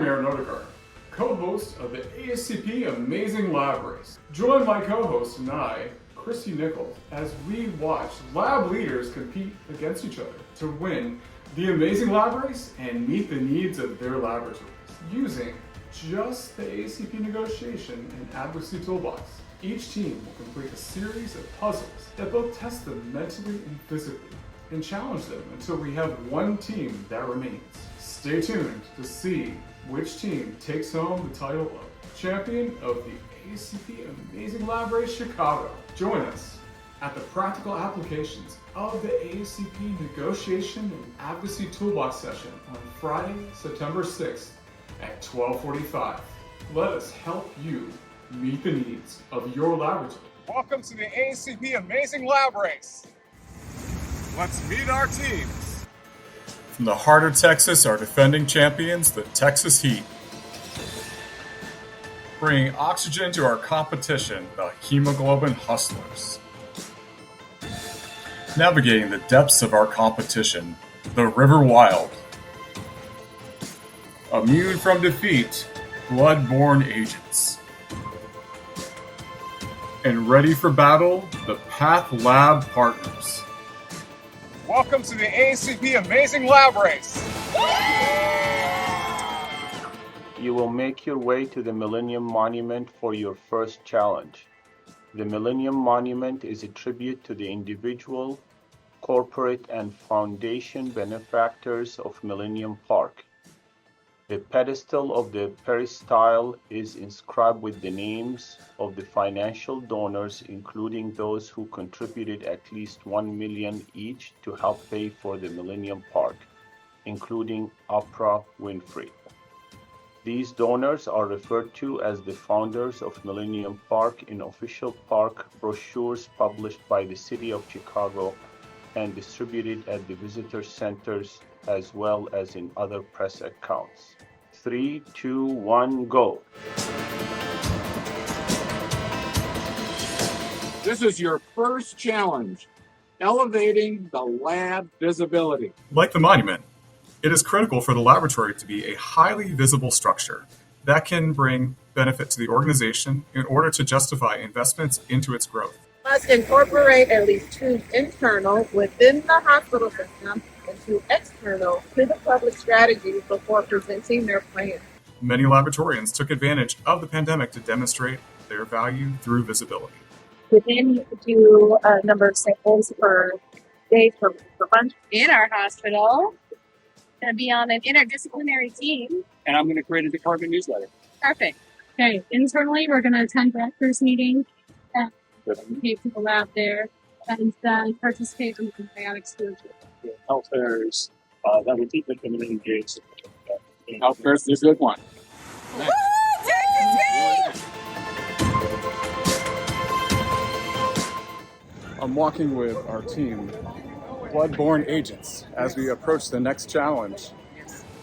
I'm Aaron Odegaard, co-host of the ASCP Amazing Lab Race. Join my co-host and I, Christy Nichols, as we watch lab leaders compete against each other to win the Amazing Lab Race and meet the needs of their laboratories using just the ASCP negotiation and advocacy toolbox. Each team will complete a series of puzzles that both test them mentally and physically and challenge them until we have one team that remains. Stay tuned to see which team takes home the title of champion of the ASCP Amazing Lab Race Chicago. Join us at the practical applications of the ASCP Negotiation and Advocacy Toolbox session on Friday, September 6th at 12:45. Let us help you meet the needs of your laboratory. Welcome to the ASCP Amazing Lab Race. Let's meet our teams. From the heart of Texas, our defending champions, the Texas Heat. Bringing oxygen to our competition, the Hemoglobin Hustlers. Navigating the depths of our competition, the River Wild. Immune from defeat, blood-borne agents. And ready for battle, the Path Lab Partners. Welcome to the ASCP Amazing Lab Race. You will make your way to the Millennium Monument for your first challenge. The Millennium Monument is a tribute to the individual, corporate, and foundation benefactors of Millennium Park. The pedestal of the peristyle is inscribed with the names of the financial donors, including those who contributed at least $1 million each to help pay for the Millennium Park, including Oprah Winfrey. These donors are referred to as the founders of Millennium Park in official park brochures published by the City of Chicago and distributed at the visitor centers as well as in other press accounts. 3, 2, 1, go. This is your first challenge, elevating the lab visibility. Like the monument, it is critical for the laboratory to be a highly visible structure that can bring benefit to the organization in order to justify investments into its growth. Must incorporate at least 2 internal within the hospital system and 2 external to the public strategies before presenting their plan. Many laboratorians took advantage of the pandemic to demonstrate their value through visibility. We then do a number of samples per day for lunch. In our hospital, going to be on an interdisciplinary team. And I'm going to create a department newsletter. Perfect. Okay, internally, we're going to attend directors meeting and participate in the lab there and then participate in the antibiotic stewardship. Health fairs that will keep the community engaged. Health fairs is a good one. Woo! Texas team! I'm walking with our team, Blood-Borne Agents, as we approach the next challenge,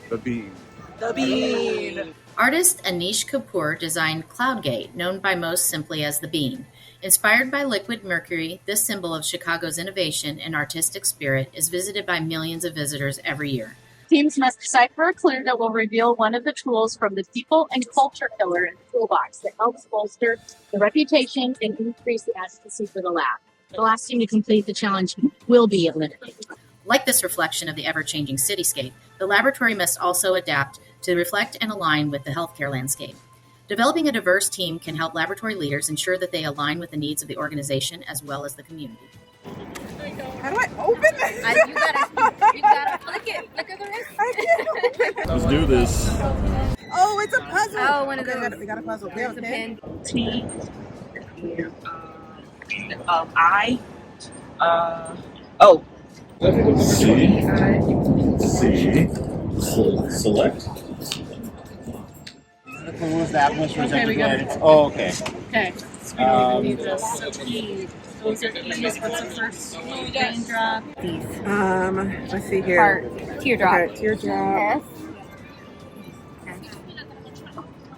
the Bean. The Bean. Artist Anish Kapoor designed Cloudgate, known by most simply as the Bean. Inspired by liquid mercury, this symbol of Chicago's innovation and artistic spirit is visited by millions of visitors every year. Teams must decipher a clue that will reveal one of the tools from the people and culture pillar in the toolbox that helps bolster the reputation and increase the advocacy for the lab. The last team to complete the challenge will be eliminated. Like this reflection of the ever-changing cityscape, the laboratory must also adapt to reflect and align with the healthcare landscape. Developing a diverse team can help laboratory leaders ensure that they align with the needs of the organization as well as the community. How do I open this? You gotta click it. Look at the wrist. I can't open it. Let's do this. Oh, it's a puzzle. Oh, one of Okay, those. we got a puzzle. We have a pen. T. I. O. C. Select. Okay, we got it. Oh, okay. Okay. So we don't even need this. So T. Those are E's. What's the first? Raindrop. Let's see here. Heart. Teardrop. Okay, teardrop.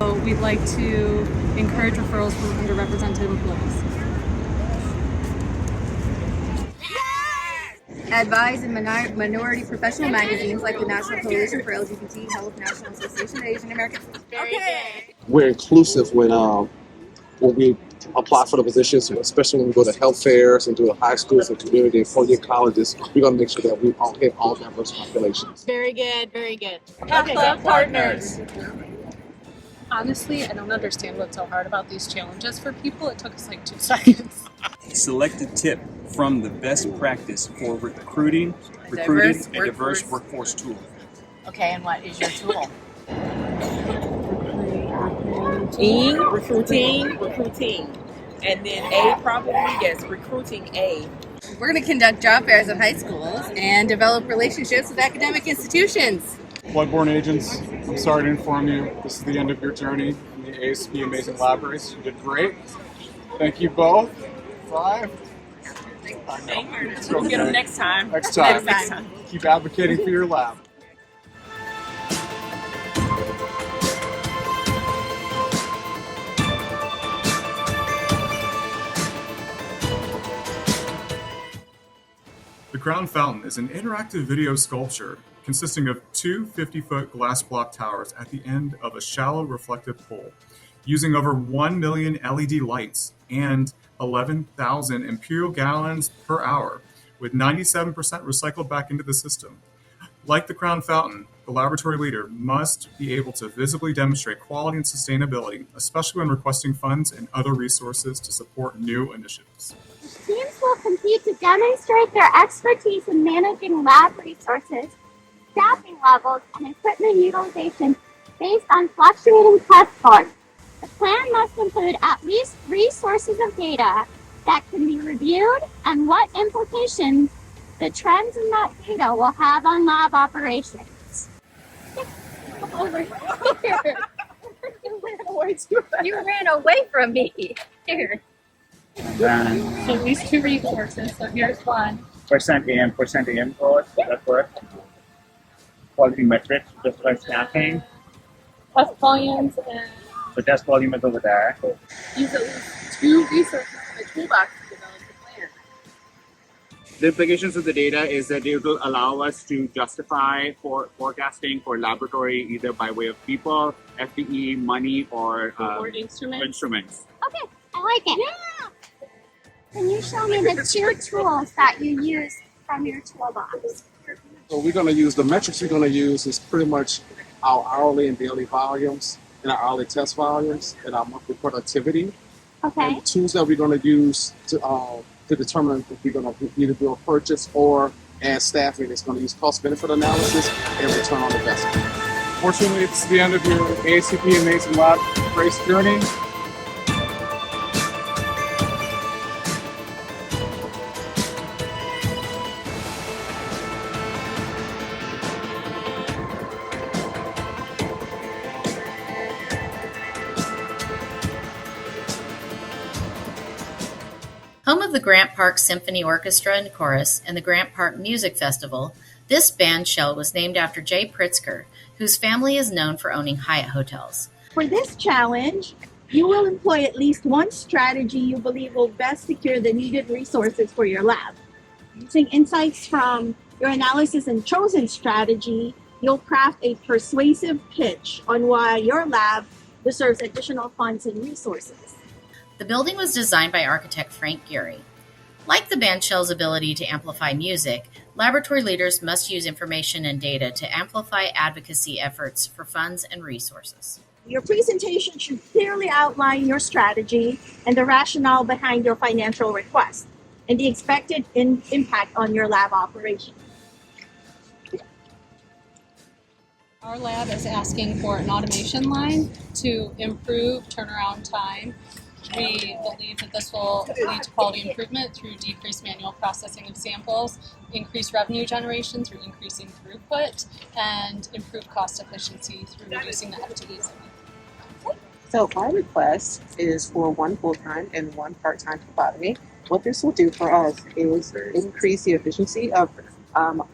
So we'd like to encourage referrals from underrepresented employees. advise in minority professional magazines like the National Coalition for LGBT Health, National Association of Asian Americans. Okay. We're inclusive when we apply for the positions, especially when we go to health fairs and do the high schools and community and four-year colleges. We're going to make sure that we all hit all diverse populations. Very good, very good. Okay, club partners. Honestly, I don't understand what's so hard about these challenges for people. It took us like 2 seconds. Select a tip from the best practice for recruiting a diverse workforce tool. Okay, and what is your tool? Recruiting. And then A, probably, yes, recruiting A. We're going to conduct job fairs at high schools and develop relationships with academic institutions. Bloodborne agents, I'm sorry to inform you, this is the end of your journey in the ASCP Amazing Lab Race. You did great. Thank you both. 5. We'll get them next time. Next time. Keep advocating for your lab. The Crown Fountain is an interactive video sculpture consisting of 2 50-foot glass block towers at the end of a shallow reflective pool, using over 1 million LED lights and 11,000 imperial gallons per hour, with 97% recycled back into the system. Like the Crown Fountain, the laboratory leader must be able to visibly demonstrate quality and sustainability, especially when requesting funds and other resources to support new initiatives. Teams will compete to demonstrate their expertise in managing lab resources, staffing levels, and equipment utilization based on fluctuating test scores. The plan must include at least 3 sources of data that can be reviewed and what implications the trends in that data will have on lab operations. Over here. You ran away from me. Here. So these 2 resources, so here's one. Percent AM growth, that's correct. Quality metrics, just by staffing. Test volumes and The test volume is over there. use at least 2 resources in the toolbox to develop the plan. The implications of the data is that it will allow us to justify for forecasting for laboratory, either by way of people, FTE, money, or instruments. Okay, I like it. Yeah. Can you show me the 2 tools that you use from your toolbox? So we're going to use, the metrics we're going to use is pretty much our hourly and daily volumes and our hourly test volumes and our monthly productivity. Okay. And the tools that we're going to use to determine if we're going to either do a purchase or add staffing, it's going to use cost-benefit analysis and return on investment. Fortunately, it's the end of your ASCP Amazing Lab Race journey. Home of the Grant Park Symphony Orchestra and Chorus and the Grant Park Music Festival, this band shell was named after Jay Pritzker, whose family is known for owning Hyatt hotels. For this challenge, you will employ at least one strategy you believe will best secure the needed resources for your lab. Using insights from your analysis and chosen strategy, you'll craft a persuasive pitch on why your lab deserves additional funds and resources. The building was designed by architect Frank Gehry. Like the band shell's ability to amplify music, laboratory leaders must use information and data to amplify advocacy efforts for funds and resources. Your presentation should clearly outline your strategy and the rationale behind your financial request and the expected impact on your lab operation. Our lab is asking for an automation line to improve turnaround time. We believe that this will lead to quality improvement through decreased manual processing of samples, increased revenue generation through increasing throughput, and improved cost efficiency through reducing the FTEs. So our request is for 1 full-time and 1 part-time phlebotomy. What this will do for us is increase the efficiency of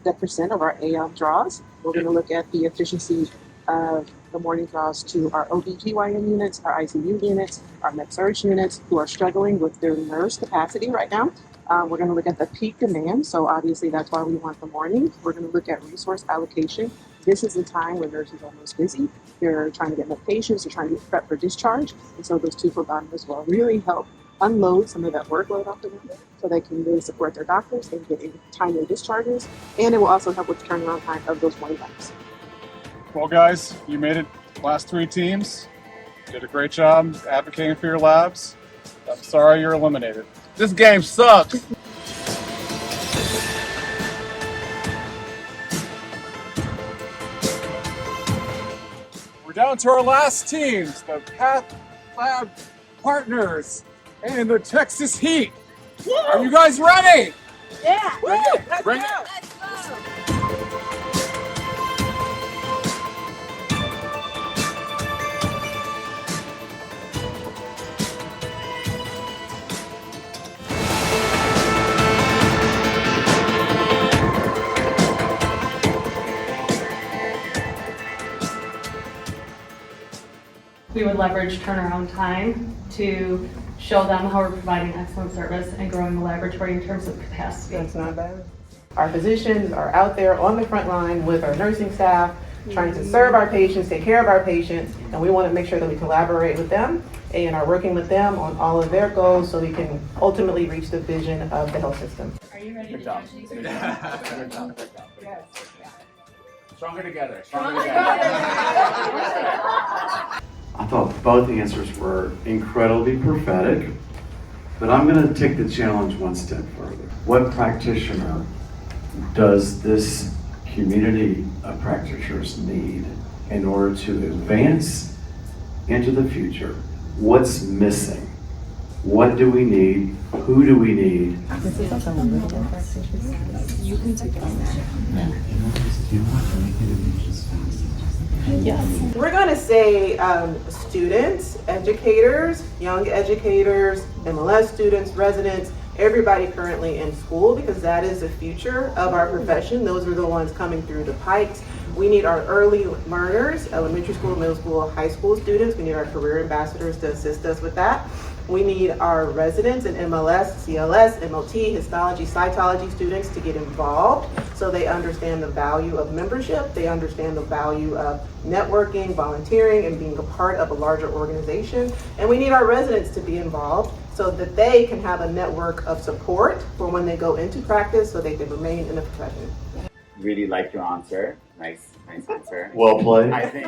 the percent of our AM draws. We're going to look at the efficiency of the morning draws to our OBGYN units, our ICU units, our med-surg units who are struggling with their nurse capacity right now. We're going to look at the peak demand. So obviously that's why we want the morning. We're going to look at resource allocation. This is the time when nurses are most busy. They're trying to get more patients, they're trying to get prep for discharge. And so those two phlebotomists will really help unload some of that workload off of them so they can really support their doctors and get in timely discharges. And it will also help with turnaround time of those morning labs. Well, guys, you made it last 3 teams. You did a great job advocating for your labs. I'm sorry you're eliminated. This game sucks. We're down to our last teams, the Path Lab Partners and the Texas Heat. Are you guys ready? Yeah. Bring it. Bring it. We would leverage turnaround time to show them how we're providing excellent service and growing the laboratory in terms of capacity. That's not bad. Our physicians are out there on the front line with our nursing staff, trying to serve our patients, take care of our patients, and we want to make sure that we collaborate with them and are working with them on all of their goals so we can ultimately reach the vision of the health system. Are you ready Good to job. judge these Good results? job. Good job. Good job. Yes. Stronger together. Stronger Stronger together. I thought both answers were incredibly prophetic, but I'm going to take the challenge one step further. What practitioner does this community of practitioners need in order to advance into the future? What's missing? What do we need? Who do we need? You can take it on that. Yes. We're going to say students, educators, young educators, MLS students, residents, everybody currently in school, because that is the future of our profession. Those are the ones coming through the pipes. We need our early learners, elementary school, middle school, high school students. We need our career ambassadors to assist us with that. We need our residents in MLS, CLS, MOT, histology, cytology students to get involved so they understand the value of membership, they understand the value of networking, volunteering, and being a part of a larger organization. And we need our residents to be involved so that they can have a network of support for when they go into practice so they can remain in the profession. Really like your answer. Nice answer. Well played. I think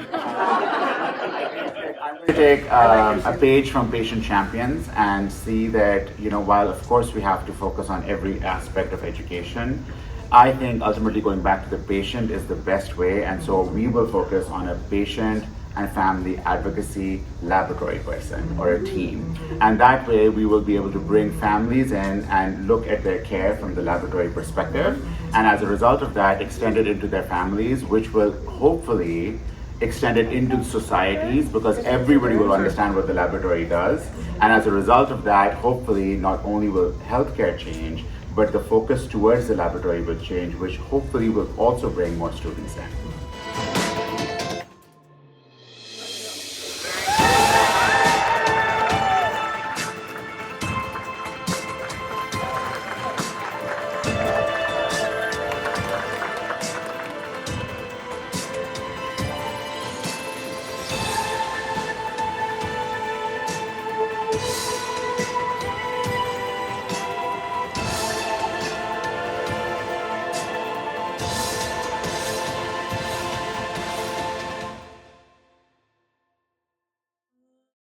I'm going to take a page from Patient Champions and see that, while of course we have to focus on every aspect of education, I think ultimately going back to the patient is the best way, and so we will focus on a patient and family advocacy laboratory person or a team. And that way we will be able to bring families in and look at their care from the laboratory perspective. And as a result of that, extend it into their families, which will hopefully extend it into societies, because everybody will understand what the laboratory does. And as a result of that, hopefully not only will healthcare change, but the focus towards the laboratory will change, which hopefully will also bring more students in.